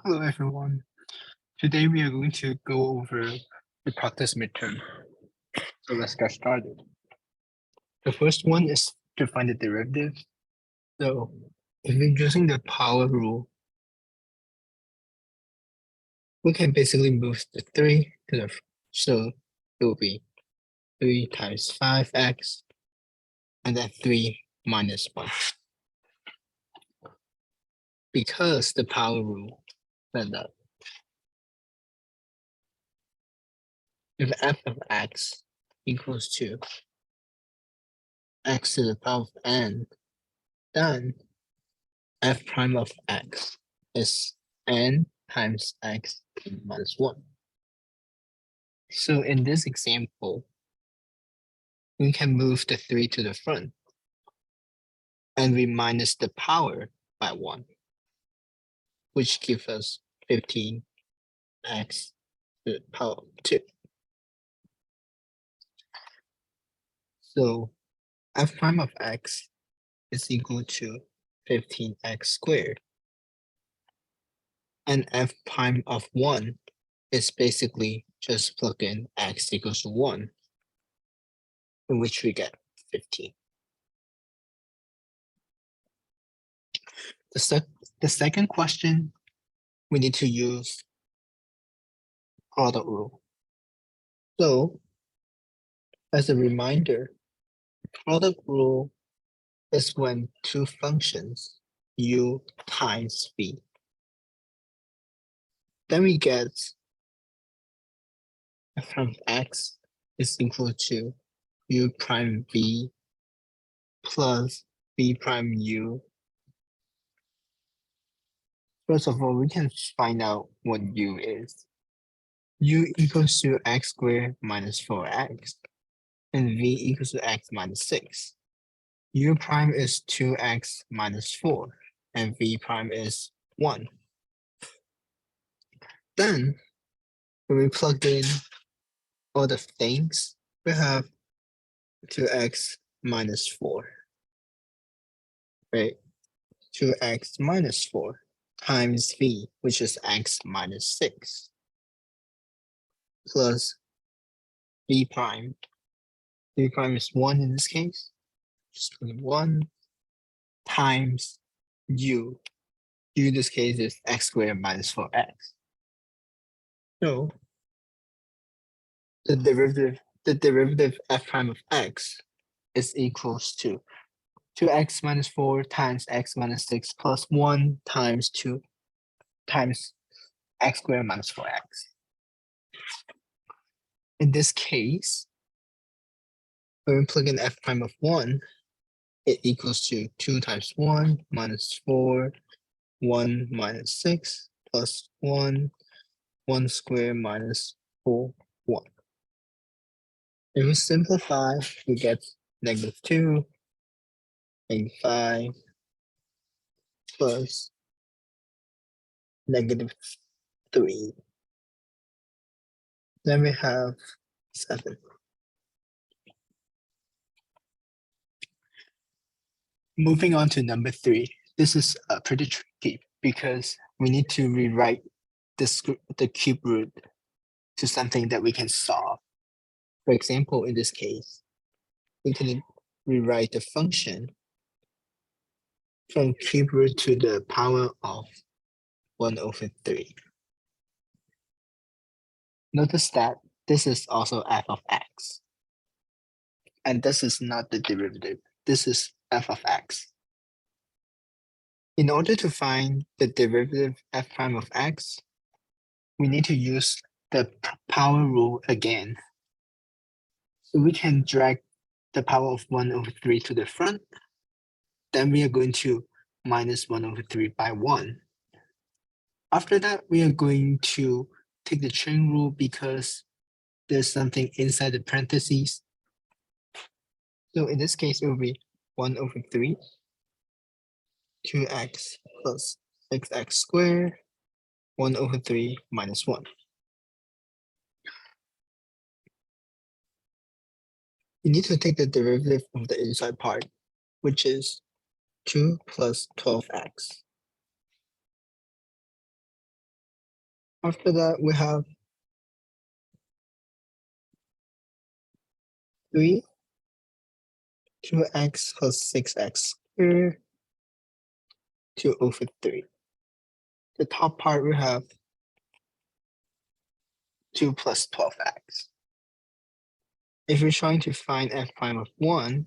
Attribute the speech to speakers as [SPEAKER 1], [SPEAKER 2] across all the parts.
[SPEAKER 1] Hello everyone. Today we are going to go over the practice midterm. So let's get started. The first one is to find the derivative. So if we're using the power rule, we can basically move the 3 to the so it will be 3 times 5x and then 3 minus 1. Because the power rule said that if f of x equals to x to the power of n, then f prime of x is n times x minus 1. So in this example, we can move the 3 to the front and we minus the power by 1, which gives us 15x to the power of 2. So f prime of x is equal to 15x squared. And f prime of 1 is basically just plug in x equals to 1, in which we get 15. The second question, we need to use product rule. So as a reminder, product rule is when two functions u times v. Then we get f from x is equal to u prime v plus v prime u. First of all, we can find out what u is. U equals to x squared minus 4x, and v equals to x minus 6. U prime is 2x minus 4, and v prime is 1. Then, when we plug in all the things, we have 2x minus 4, right? 2x minus 4 times v, which is x minus 6, plus v prime. V prime is 1 in this case, just put 1 times u. U in this case is x squared minus 4x. So the derivative f prime of x is equals to 2x minus 4 times x minus 6 plus 1 times 2 times x squared minus 4x. In this case, when we plug in f prime of 1, it equals to 2 times 1 minus 4, 1 minus 6 plus 1, 1 squared minus 4, 1. If we simplify, we get -2 and 5 plus -3. Then we have 7. Moving on to number 3. This is pretty tricky because we need to rewrite the cube root to something that we can solve. For example, in this case, we can rewrite the function from cube root to the power of 1/3. Notice that this is also f of x. And this is not the derivative. This is f of x. In order to find the derivative f prime of x, we need to use the power rule again. So we can drag the power of 1/3 to the front. Then we are going to minus 1/3 by 1. After that, we are going to take the chain rule because there's something inside the parentheses. So in this case, it will be 1/3, 2x plus 6x squared, 1/3 minus 1. You need to take the derivative of the inside part, which is 2 plus 12x. After that, we have 3 2x plus 6x squared 2 over 3. The top part we have 2 plus 12x. If you're trying to find f prime of 1,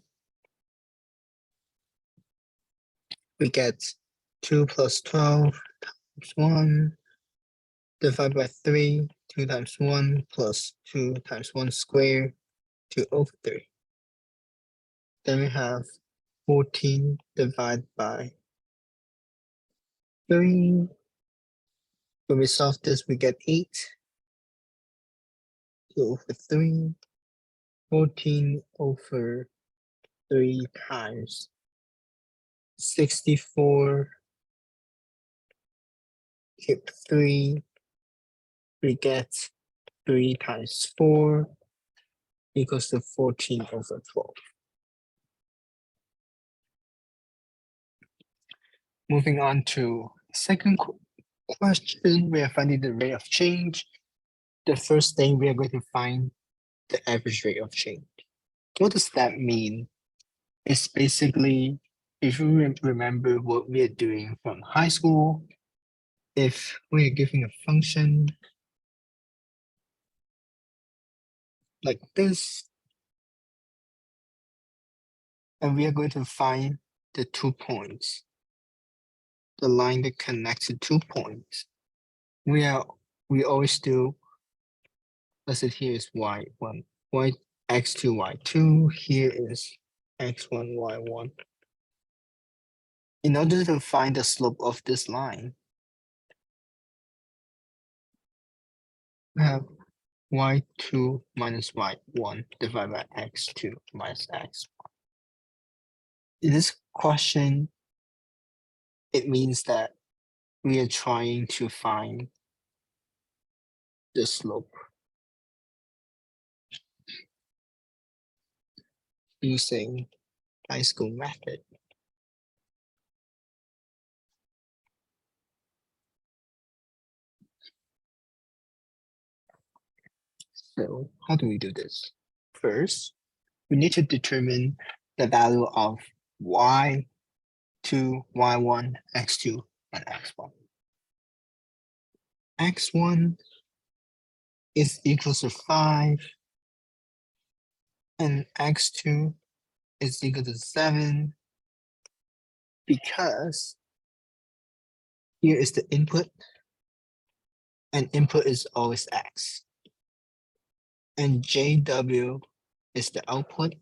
[SPEAKER 1] we get 2 plus 12 times 1 divided by 3, 2 times 1 plus 2 times 1 squared 2 over 3. Then we have 14 divided by 3. When we solve this, we get 8 2 over 3. 14 over 3 times 64. Keep 3. We get 3 times 4 equals to 14 over 12. Moving on to second question, we are finding the rate of change. The first thing we are going to find the average rate of change. What does that mean? It's basically, if you remember what we are doing from high school, if we are given a function like this, and we are going to find the 2 points, the line that connects the 2 points. We always do, let's say here is y1, x2, y2, here is x1, y1. In order to find the slope of this line, we have y2 minus y1 divided by x2 minus x. In this question, it means that we are trying to find the slope using high school method. So how do we do this? First, we need to determine the value of y2, y1, x2, and x1. x1 is equal to 5, and x2 is equal to 7, because here is the input, and input is always x. And JW is the output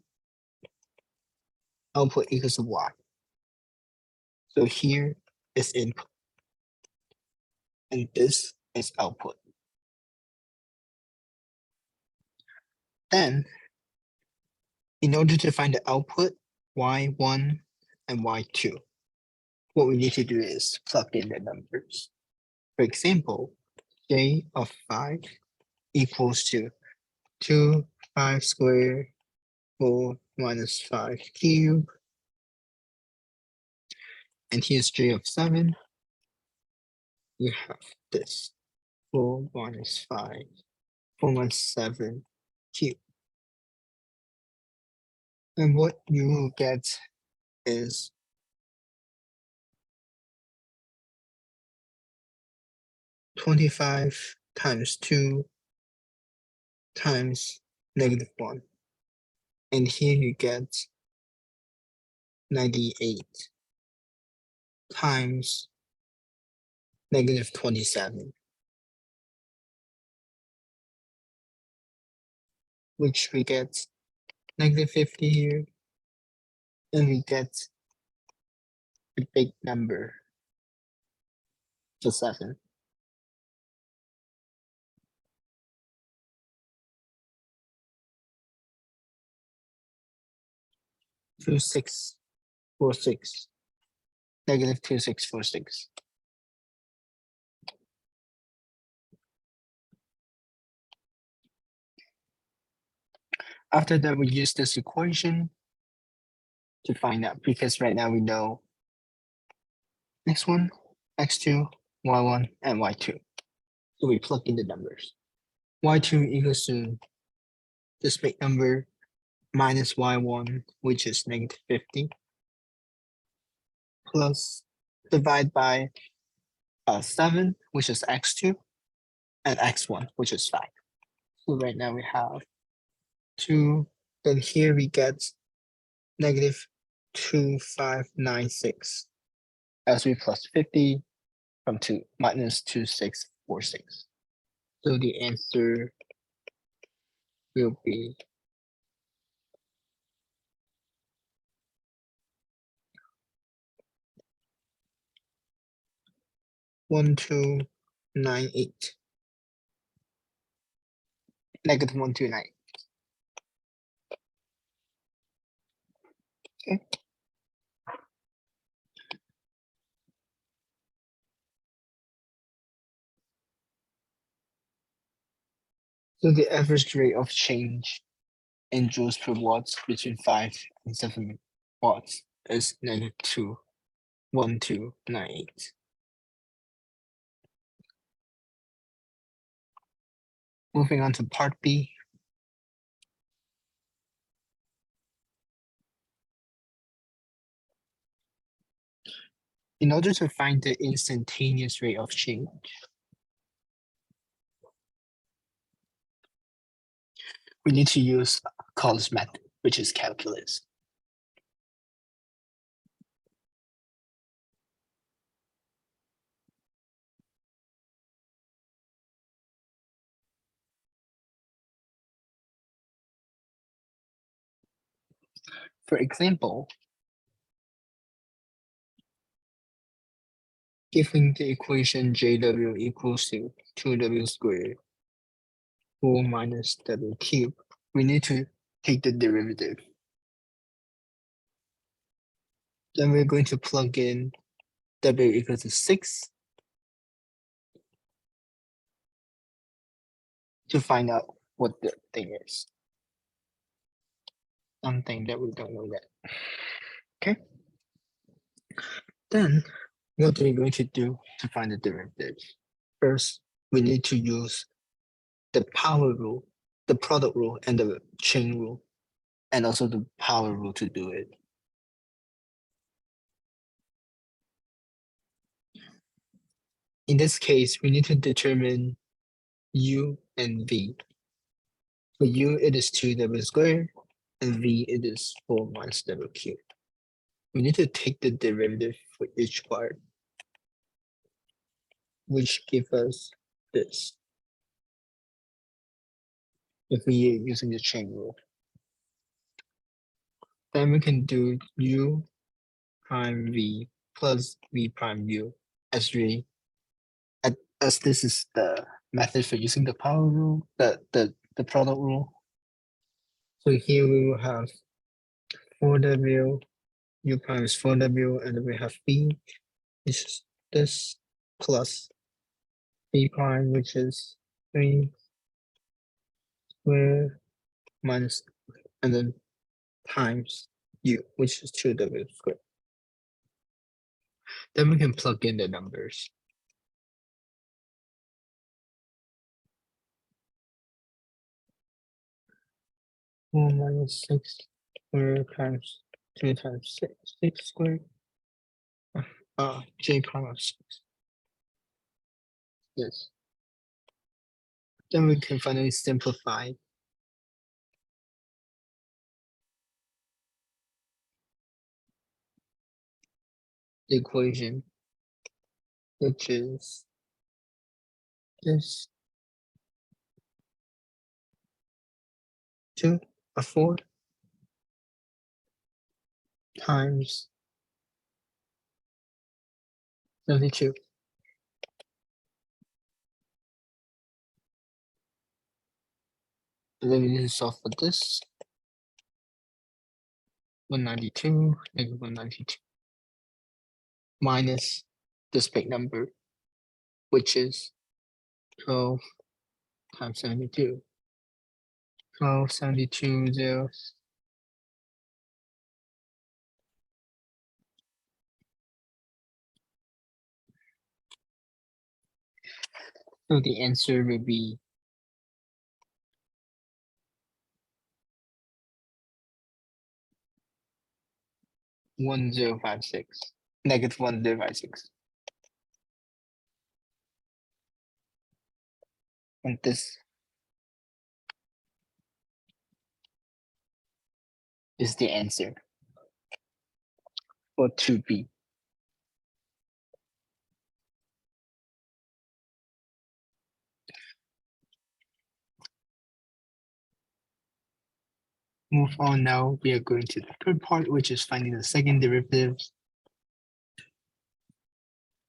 [SPEAKER 1] equals to y. So here is input, and this is output. Then, in order to find the output, y1 and y2, what we need to do is plug in the numbers. For example, j of 5 equals to 2, 5 squared, 4 minus 5 cubed. And here's j of 7. You have this, 4 minus 5, 4 minus 7 cubed. And what you will get is 25 times 2 times -1. And here you get 98 times -27, which we get -50 here, and we get a big number, the 7. -2646. After that, we use this equation to find out, because right now we know x1, x2, y1, and y2. So we plug in the numbers. Y2 equals to this big number minus y1, which is negative 50, plus divide by 7, which is x2, and x1, which is 5. So right now we have 2, then here we get negative 2596 as we plus 50 from 2 minus 2646. So the answer will be 1298. Negative 129. Okay. So the average rate of change in joules per watts between 5 and 7 watts is negative 21298. Moving on to part B. In order to find the instantaneous rate of change, we need to use Collis method, which is calculus. For example, given the equation JW equals to 2W squared 4 minus W cubed, we need to take the derivative. Then we're going to plug in W equals to 6 to find out what the thing is. Something that we don't know yet. Okay. Then what are we going to do to find the derivative? First, we need to use the power rule, the product rule, and the chain rule, and also the power rule to do it. In this case, we need to determine U and V. For U, it is 2W squared, and V, it is 4 minus W cubed. We need to take the derivative for each part, which gives us this. If we are using the chain rule, then we can do U prime V plus V prime U as as this is the method for using the power rule, the product rule. So here we will have 4W, U prime is 4W, and then we have V, which is this, plus V prime, which is 3 squared minus, and then times U, which is 2W squared. Then we can plug in the numbers. 4 minus 6 squared times 2 times 6 squared. J prime of 6. Yes. Then we can finally simplify the equation, which is this 4 times 72. And then we need to solve for this. 192, negative 192. Minus this big number, which is 12 times 72. 12, 72, 0. So the answer will be 1056, negative 1056. And this is the answer for 2B. Move on now, we are going to the third part, which is finding the second derivative.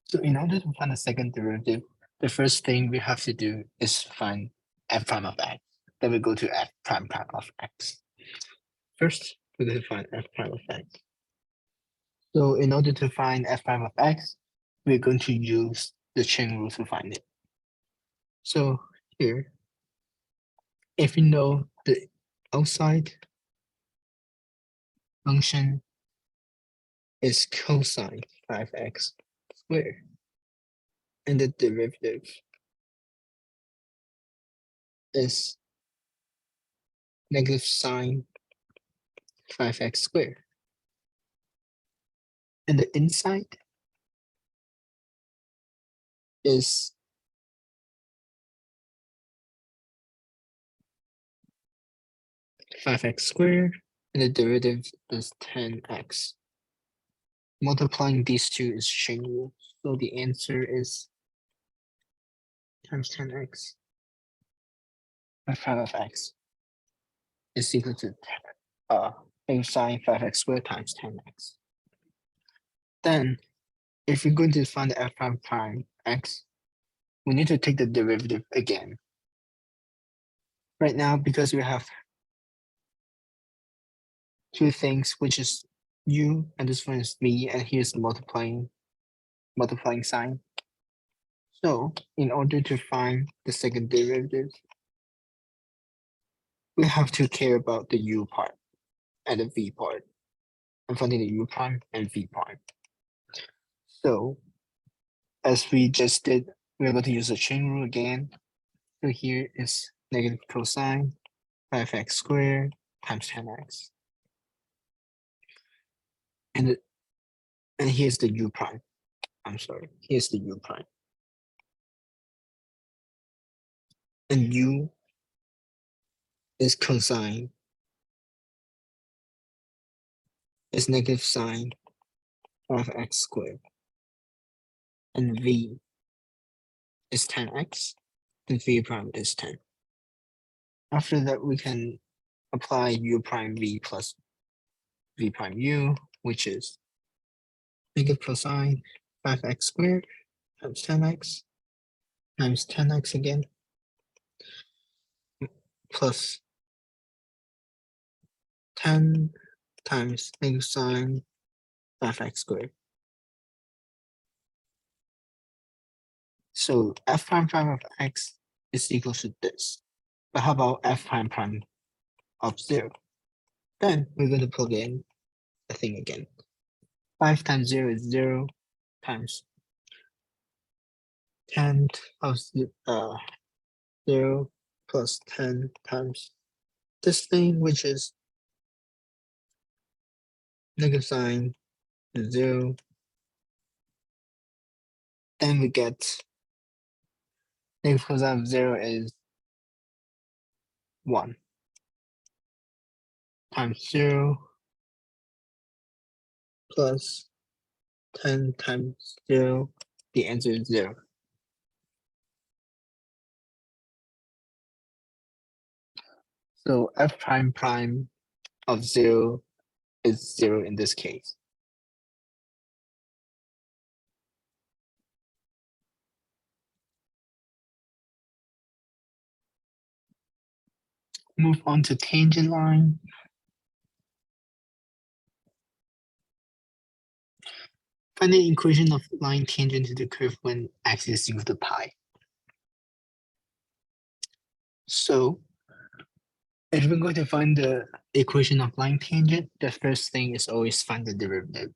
[SPEAKER 1] So in order to find the second derivative, the first thing we have to do is find f prime of x. Then we go to f prime prime of x. First, we're going to find f prime of x. So in order to find f prime of x, we're going to use the chain rule to find it. So here, if you know the outside function is cosine 5x squared, and the derivative is negative sine 5x squared. And the inside is five x squared, and the derivative is 10x. Multiplying these two is chain rule, so the answer is times 10x. F prime of x is equal to negative sine 5x squared times 10x. Then, if we're going to find the f prime prime x, we need to take the derivative again. Right now, because we have two things, which is u, and this one is v, and here's the multiplying sign. So in order to find the second derivative, we have to care about the u part and the v part. I'm finding the u prime and v prime. So as we just did, we're going to use the chain rule again. So here is negative cosine 5x squared times 10x. And here's the u prime. I'm sorry, here's the u prime. And u is cosine, is negative sine 5x squared. And v is 10x, and v prime is 10. After that, we can apply u prime v plus v prime u, which is negative cosine 5x squared times 10x again, plus 10 times negative sine 5x squared. So f prime prime of x is equal to this. But how about f prime prime of 0? Then we're going to plug in the thing again. 5 times 0 is 0 times 10 of 0 plus 10 times this thing, which is negative sine 0. Then we get negative cosine of 0 is 1 times 0 plus 10 times 0. The answer is 0. So f prime prime of 0 is 0 in this case. Move on to tangent line. Find the equation of line tangent to the curve when x is equal to pi. So if we're going to find the equation of line tangent, the first thing is always find the derivative.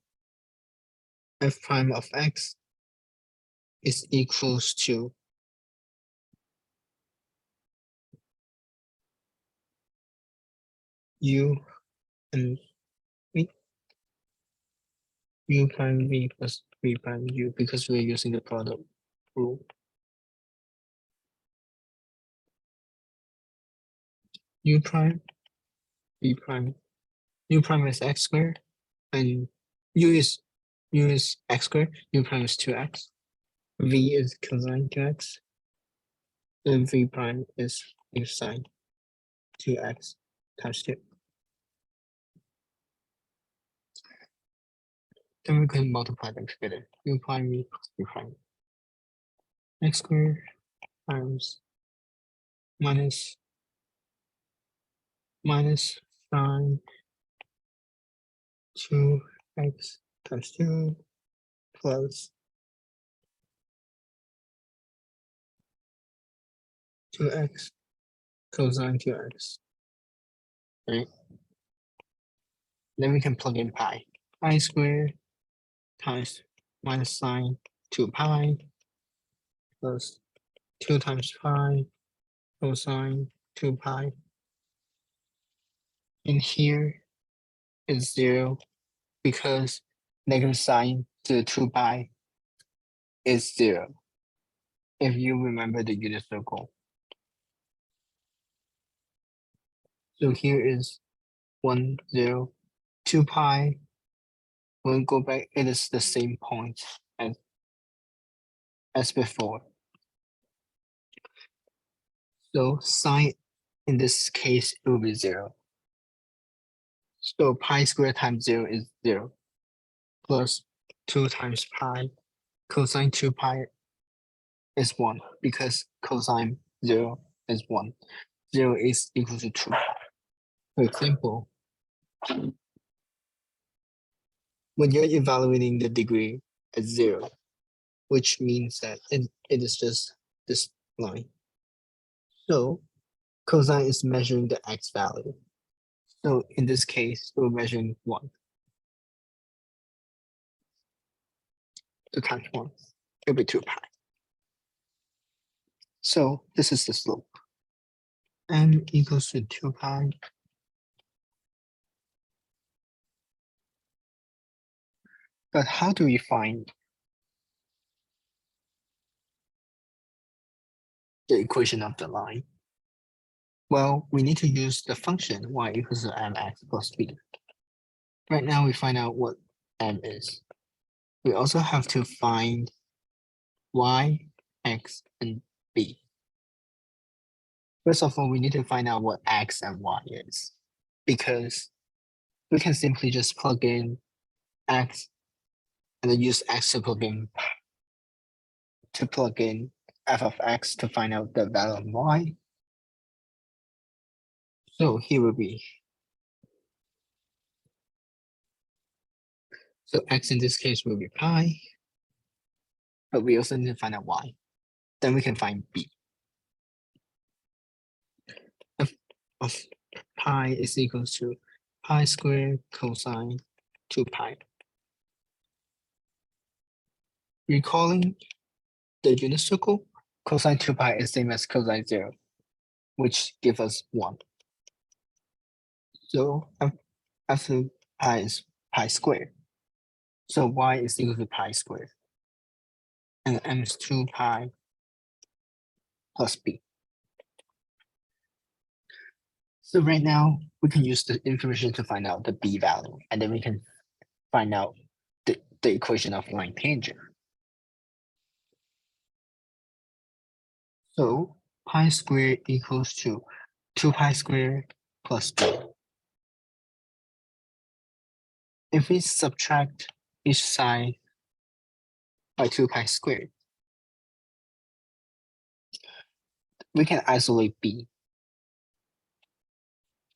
[SPEAKER 1] F prime of x is equals to u and v, u prime v plus v prime u, because we're using the product rule. U prime, v prime, u prime is x squared, and u is x squared, u prime is 2x, v is cosine 2x, and v prime is sine 2x times 2. Then we can multiply them together. U prime v plus v prime. X squared times minus sine 2x times 2 plus 2x cosine 2x. Right? Then we can plug in pi. Pi squared times minus sine 2 pi plus 2 times pi cosine 2 pi. And here is 0 because negative sine to 2 pi is 0. If you remember the unit circle. So here is 1, 0, 2 pi. When we go back, it is the same point as before. So sine in this case it will be 0. So pi squared times 0 is 0 plus 2 times pi cosine 2 pi is 1 because cosine 0 is 1. 0 is equal to 2 pi. For example, when you're evaluating the degree at 0, which means that it is just this line. So cosine is measuring the x value. So in this case, we're measuring 1. So times 1, it'll be 2 pi. So this is the slope. M equals to 2 pi. But how do we find the equation of the line? Well, we need to use the function y equals to mx plus b. Right now, we find out what m is. We also have to find y, x, and b. First of all, we need to find out what x and y is, because we can simply just plug in x and then use x to plug in f of x to find out the value of y. So here will be, so x in this case will be pi, but we also need to find out y. Then we can find b. F of pi is equals to pi squared cosine 2 pi. Recalling the unit circle, cosine 2 pi is same as cosine 0, which gives us 1. So f of pi is pi squared. So y is equal to pi squared. And m is 2 pi plus b. So right now, we can use the information to find out the b value, and then we can find out the equation of line tangent. So pi squared equals to 2 pi squared plus b. If we subtract each side by 2 pi squared, we can isolate b,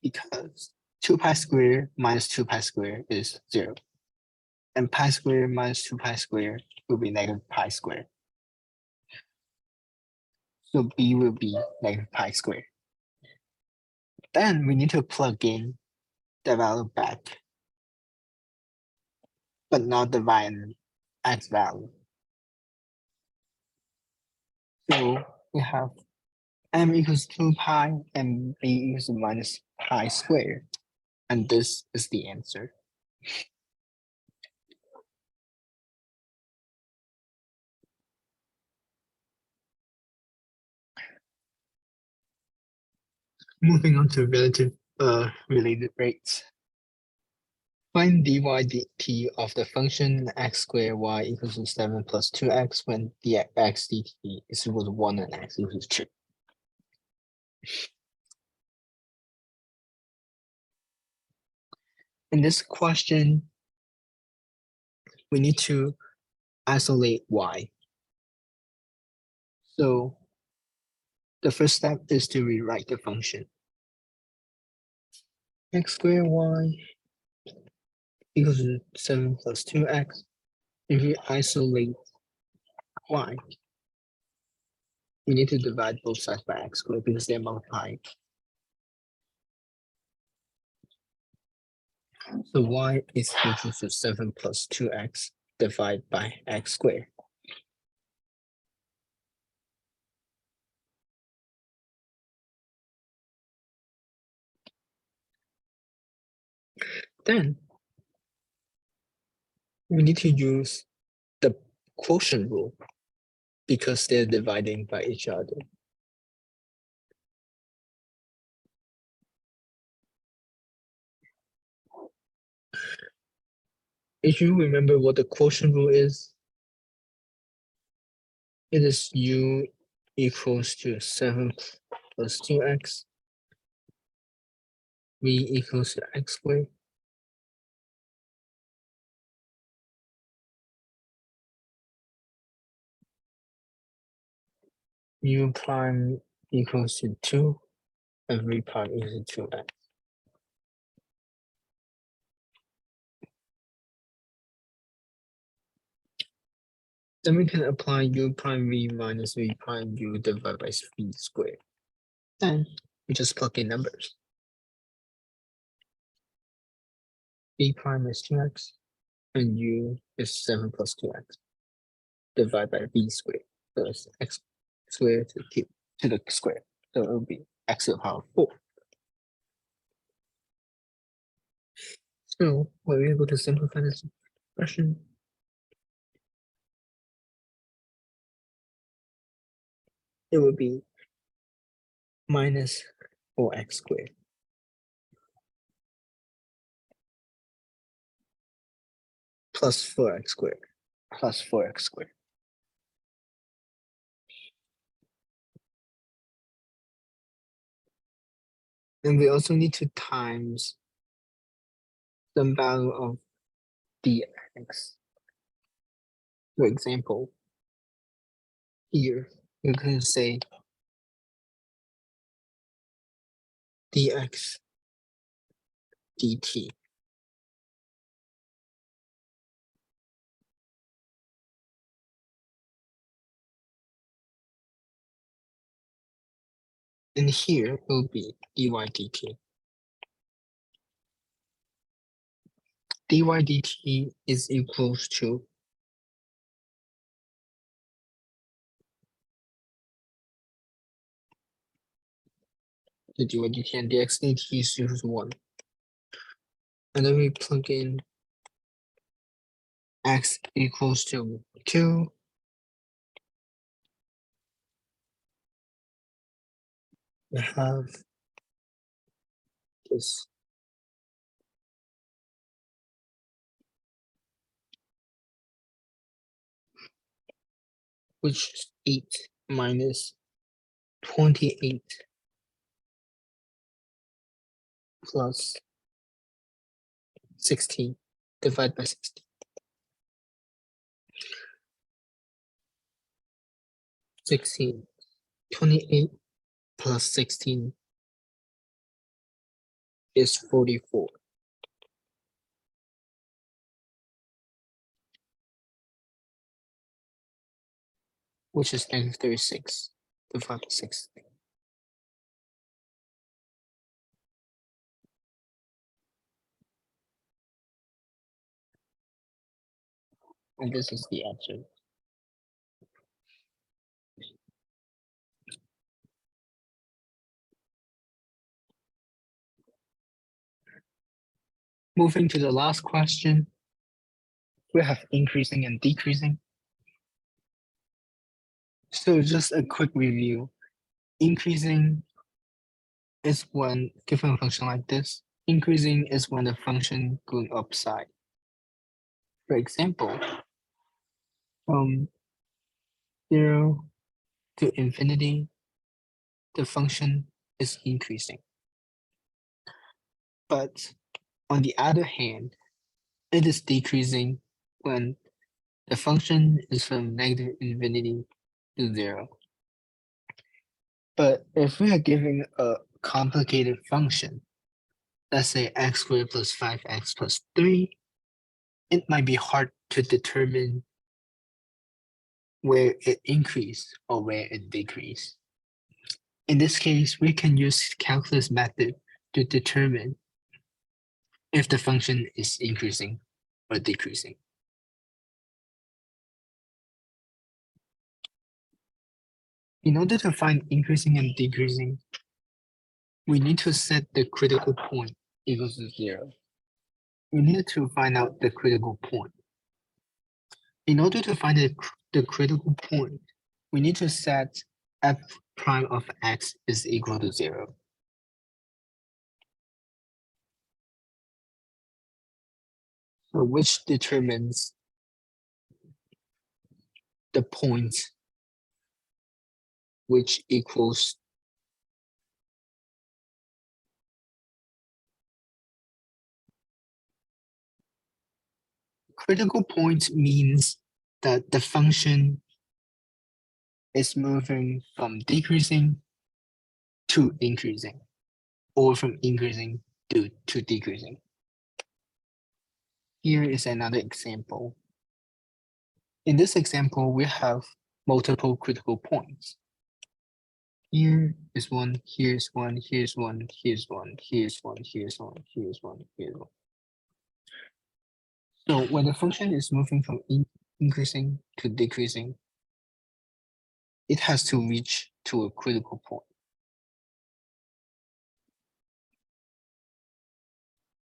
[SPEAKER 1] because 2 pi squared minus 2 pi squared is 0. And pi squared minus 2 pi squared will be negative pi squared. So b will be negative pi squared. Then we need to plug in the value back, but not the y and x value. So we have m equals 2 pi and b equals minus pi squared. And this is the answer. Moving on to relative related rates. Find dy dt of the function x squared y equals to 7 plus 2x when the x dt is equal to 1 and x equals to 2. In this question, we need to isolate y. So the first step is to rewrite the function. X squared y equals to 7 plus 2x. If we isolate y, we need to divide both sides by x squared because they're multiplied. So y is equal to 7 plus 2x divided by x squared. Then we need to use the quotient rule because they're dividing by each other. If you remember what the quotient rule is, it is u equals to 7 plus 2x, v equals to x squared, u prime equals to 2, and v prime equals to 2x. Then we can apply u prime v minus v prime u divided by v squared. Then we just plug in numbers. V prime is 2x, and u is 7 plus 2x, divided by v squared. So it's x squared to the cube to the square. So it will be x to the power 4. So we're able to simplify this expression. It would be minus 4x squared plus 4x squared plus 4x squared. And we also need to times the value of dx. For example, here you can say dx dt. And here will be dy dt. Dy dt is equals to the dy dt and dx dt is equals to 1. And then we plug in x equals to 2. We have this which is 8 minus 28 plus 16 divided by 16. 16. 28 plus 16 is 44. Which is negative 36 divided by 16. And this is the answer. Moving to the last question, we have increasing and decreasing. So just a quick review. Increasing is when given a function like this. Increasing is when the function going upside. For example, from 0 to infinity, the function is increasing. But on the other hand, it is decreasing when the function is from negative infinity to 0. But if we are giving a complicated function, let's say x squared plus 5x plus 3, it might be hard to determine where it increased or where it decreased. In this case, we can use calculus method to determine if the function is increasing or decreasing. In order to find increasing and decreasing, we need to set the critical point equals to 0. We need to find out the critical point. In order to find the critical point, we need to set f prime of x is equal to 0. So which determines the point which equals critical point means that the function is moving from decreasing to increasing, or from increasing to decreasing. Here is another example. In this example, we have multiple critical points. Here is one, here's one, here's one, here's one, here's one, here's one, here's one, here's one. So when the function is moving from increasing to decreasing, it has to reach to a critical point.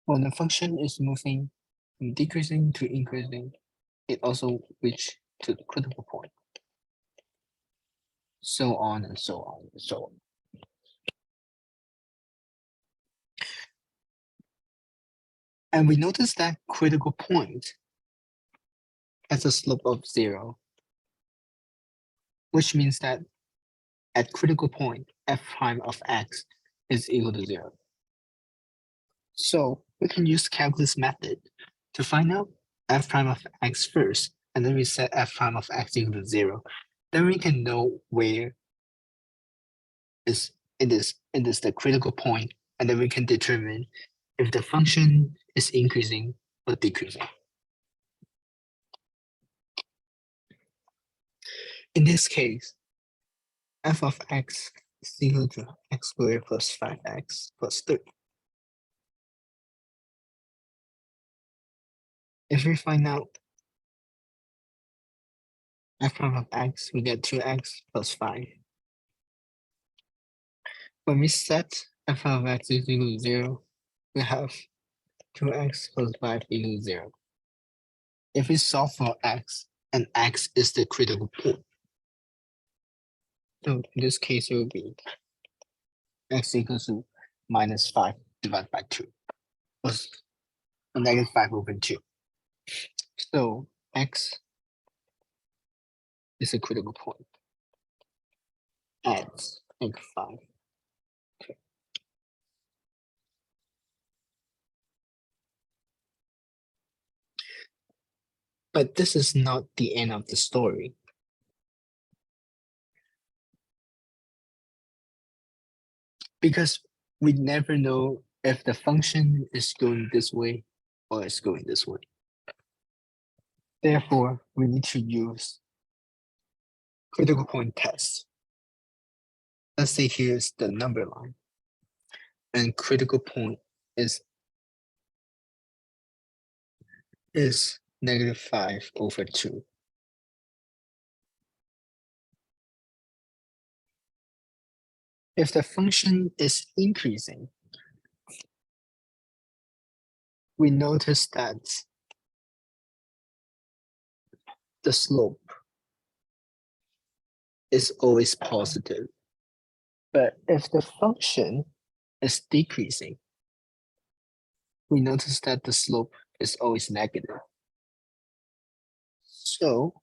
[SPEAKER 1] When the function is moving from decreasing to increasing, it also reach to the critical point. So on and so on and so on. And we notice that critical point has a slope of 0, which means that at critical point, f prime of x is equal to 0. So we can use calculus method to find out f prime of x first, and then we set f prime of x equal to 0. Then we can know where it is the critical point, and then we can determine if the function is increasing or decreasing. In this case, f of x is equal to x squared plus 5x plus 3. If we find out f prime of x, we get 2x plus 5. When we set f of x is equal to 0, we have 2x plus 5 equals 0. If we solve for x, and x is the critical point, so in this case, it will be x equals to minus 5 divided by 2, or negative 5 over 2. So x is a critical point at negative 5. Okay. But this is not the end of the story. Because we never know if the function is going this way or is going this way. Therefore, we need to use critical point test. Let's say here's the number line, and critical point is negative 5 over 2. If the function is increasing, we notice that the slope is always positive. But if the function is decreasing, we notice that the slope is always negative. So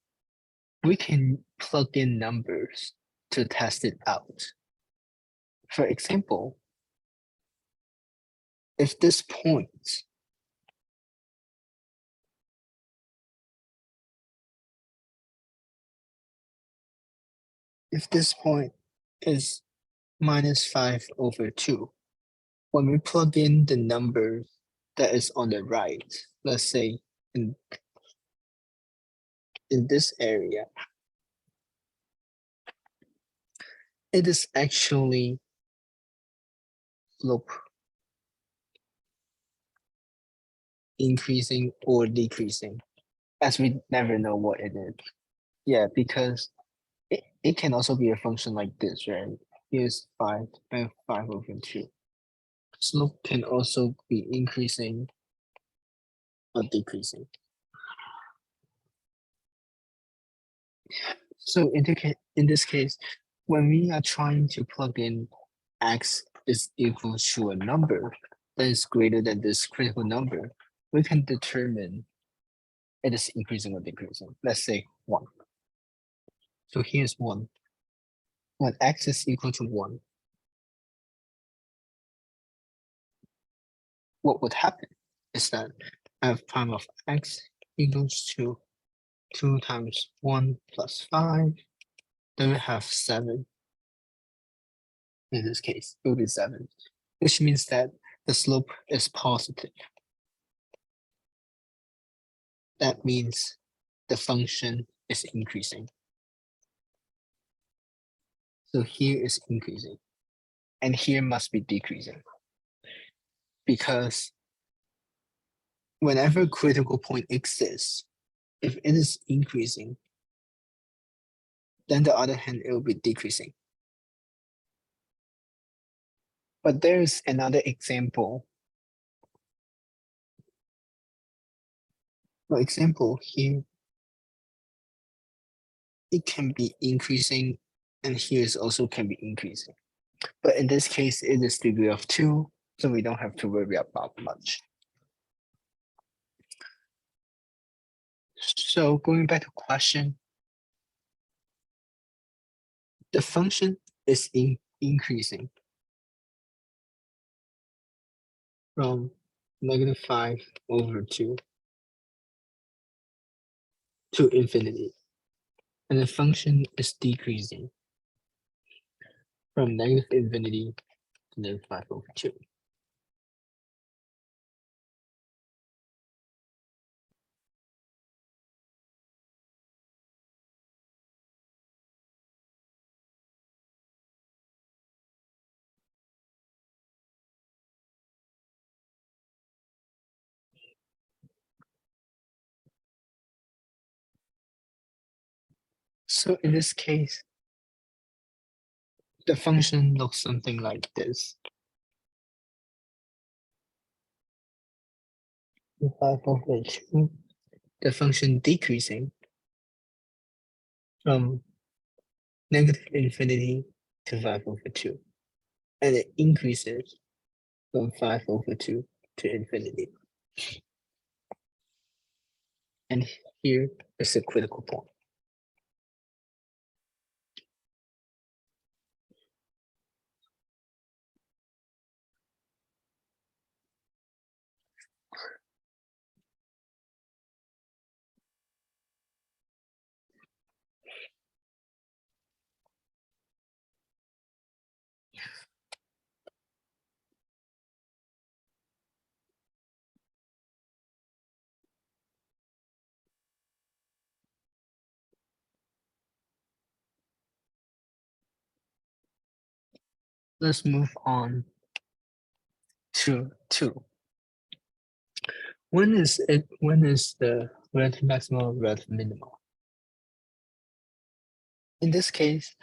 [SPEAKER 1] we can plug in numbers to test it out. For example, if this point is -5/2, when we plug in the number that is on the right, let's say in this area, it is actually slope increasing or decreasing, as we never know what it is. Yeah, because it can also be a function like this, right? Here's 5 and 5/2. Slope can also be increasing or decreasing. So in this case, when we are trying to plug in x is equal to a number that is greater than this critical number, we can determine it is increasing or decreasing. Let's say 1. So here's 1. When x is equal to 1, what would happen is that f prime of x equals to 2 times 1 plus 5, then we have 7. In this case, it will be 7, which means that the slope is positive. That means the function is increasing. So here is increasing, and here must be decreasing. Because whenever critical point exists, if it is increasing, then the other hand, it will be decreasing. But there's another example. For example, here, it can be increasing, and here is also can be increasing. But in this case, it is degree of 2, so we don't have to worry about much. So going back to question, the function is increasing from -5/2 to infinity, and the function is decreasing from -infinity to -5/2. So in this case, the function looks something like this. 5/2, the function decreasing from -infinity to 5/2, and it increases from 5/2 to infinity. And here is the critical point. Let's move on to 2. When is the relative maximum or relative minimum? In this case,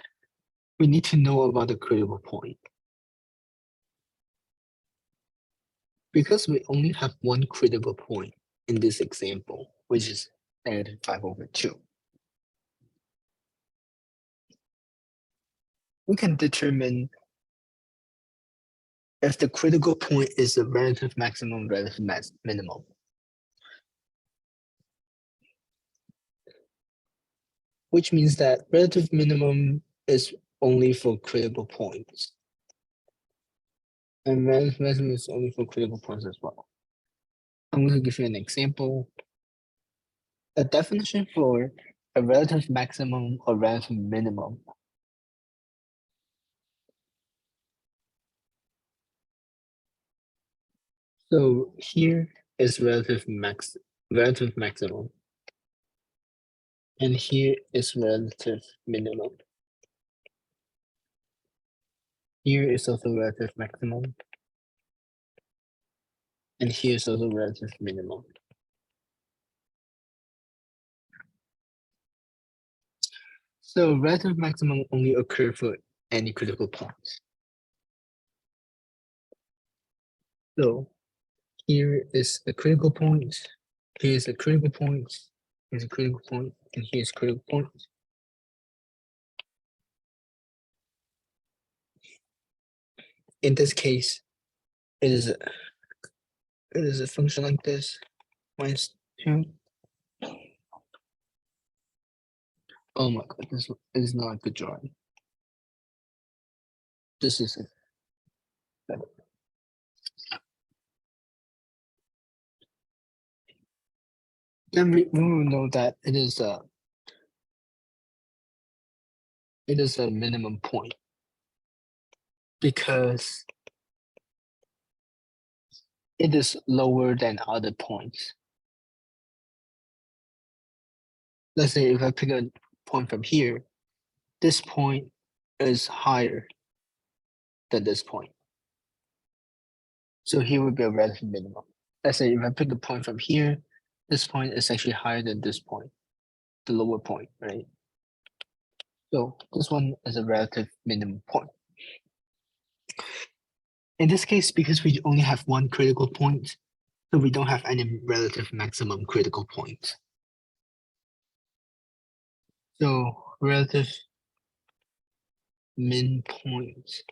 [SPEAKER 1] we need to know about the critical point. Because we only have one critical point in this example, which is -5/2, we can determine if the critical point is the relative maximum, relative minimum. Which means that relative minimum is only for critical points. And relative maximum is only for critical points as well. I'm going to give you an example. A definition for a relative maximum or relative minimum. So here is relative maximum. And here is relative minimum. Here is also relative maximum. And here is also relative minimum. So relative maximum only occur for any critical points. So here is a critical point, here's a critical point, here's a critical point, and here's a critical point. In this case, it is a function like this, -2. Oh my god, this is not a good drawing. This is better. Then we will know that it is a minimum point because it is lower than other points. Let's say if I pick a point from here, this point is higher than this point. So here would be a relative minimum. Let's say if I pick a point from here, this point is actually higher than this point, the lower point, right? So this one is a relative minimum point. In this case, because we only have one critical point, so we don't have any relative maximum critical point. So relative min point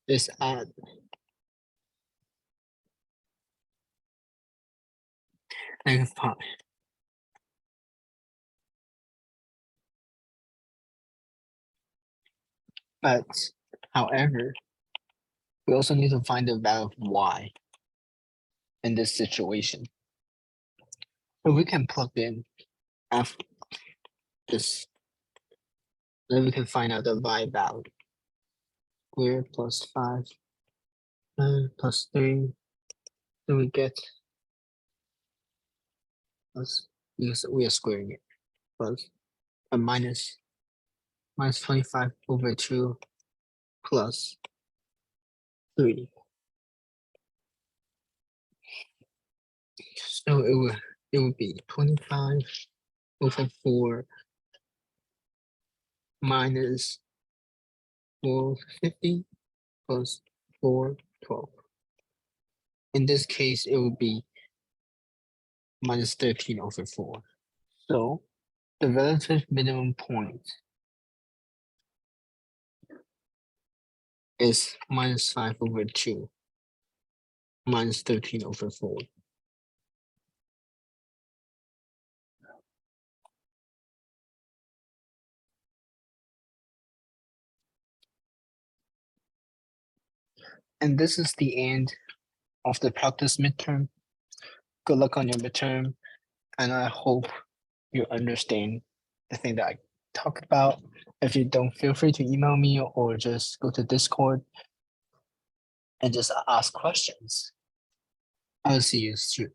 [SPEAKER 1] is at -5. But however, we also need to find the value of y in this situation. So we can plug in after this, then we can find out the y value. Square plus 5 plus 3, then we get plus, because we are squaring it, plus a minus 25/2 plus 3. So it would be 25/4 minus 450 plus 412. In this case, it would be minus 13/4. So the relative minimum point is -5/2 minus 13/4. And this is the end of the practice midterm. Good luck on your midterm, and I hope you understand the thing that I talked about. If you don't, feel free to email me or just go to Discord and just ask questions. I'll see you soon.